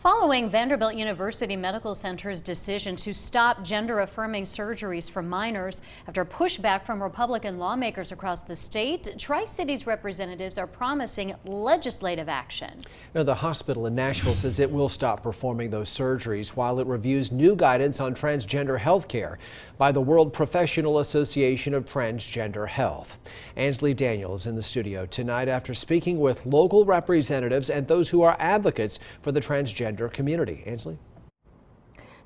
Following Vanderbilt University Medical Center's decision to stop gender-affirming surgeries for minors after pushback from Republican lawmakers across the state, Tri-Cities representatives are promising legislative action. Now, the hospital in Nashville says it will stop performing those surgeries while it reviews new guidance on transgender health care by the World Professional Association of Transgender Health. Ansley Daniel is in the studio tonight after speaking with local representatives and those who are advocates for the transgender community. Ansley?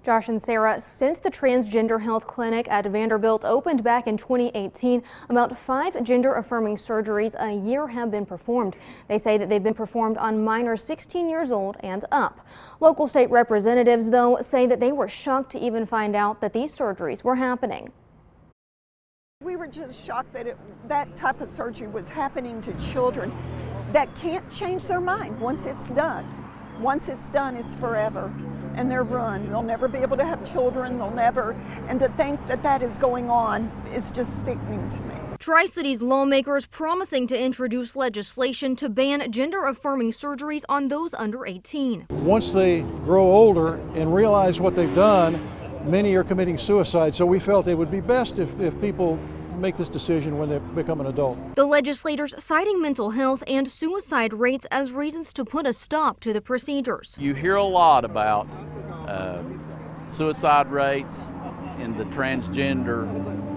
Josh and Sarah, since the transgender health clinic at Vanderbilt opened back in 2018, about 5 gender-affirming surgeries a year have been performed. They say that they've been performed on minors 16 years old and up. Local state representatives, though, say that they were shocked to even find out that these surgeries were happening. We were just shocked that that type of surgery was happening to children that can't change their mind once it's done. Once it's done, it's forever, and they're ruined. They'll never be able to have children, they'll never, and to think that that is going on is just sickening to me. Tri-Cities lawmakers promising to introduce legislation to ban gender-affirming surgeries on those under 18. Once they grow older and realize what they've done, many are committing suicide, so we felt it would be best if people make this decision when they become an adult. The legislators citing mental health and suicide rates as reasons to put a stop to the procedures. You hear a lot about suicide rates in the transgender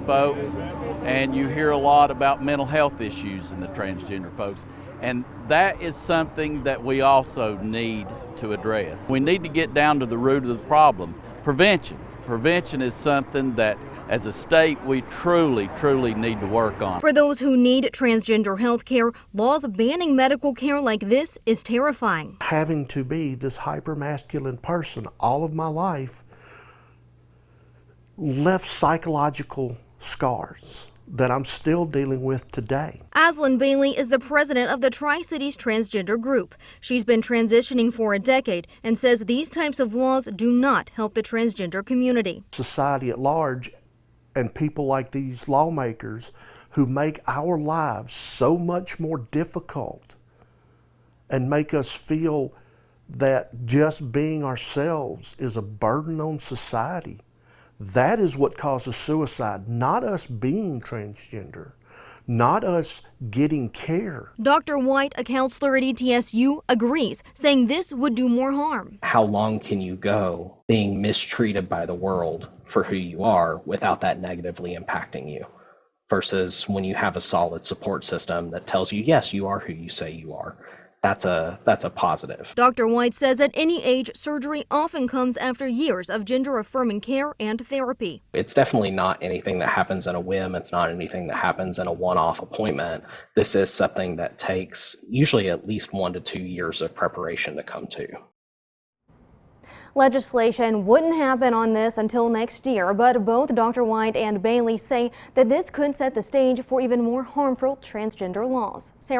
folks, and you hear a lot about mental health issues in the transgender folks, and that is something that we also need to address. We need to get down to the root of the problem. Prevention. Prevention is something that as a state we truly need to work on. For those who need transgender health care, laws banning medical care like this is terrifying. Having to be this hyper-masculine person all of my life left psychological scars that I'm still dealing with today. Aslan Bailey is the president of the Tri-Cities transgender group. She's been transitioning for a decade and says these types of laws do not help the transgender community. Society at large and people like these lawmakers who make our lives so much more difficult and make us feel that just being ourselves is a burden on society. That is what causes suicide, not us being transgender, not us getting care. Dr. White, a counselor at ETSU, agrees, saying this would do more harm. How long can you go being mistreated by the world for who you are without that negatively impacting you? Versus when you have a solid support system that tells you, yes, you are who you say you are. That's a positive. Dr. White says at any age, surgery often comes after years of gender-affirming care and therapy. It's definitely not anything that happens in a whim. It's not anything that happens in a one-off appointment. This is something that takes usually at least 1 to 2 years of preparation to come to. Legislation wouldn't happen on this until next year, but both Dr. White and Bailey say that this could set the stage for even more harmful transgender laws. Sarah?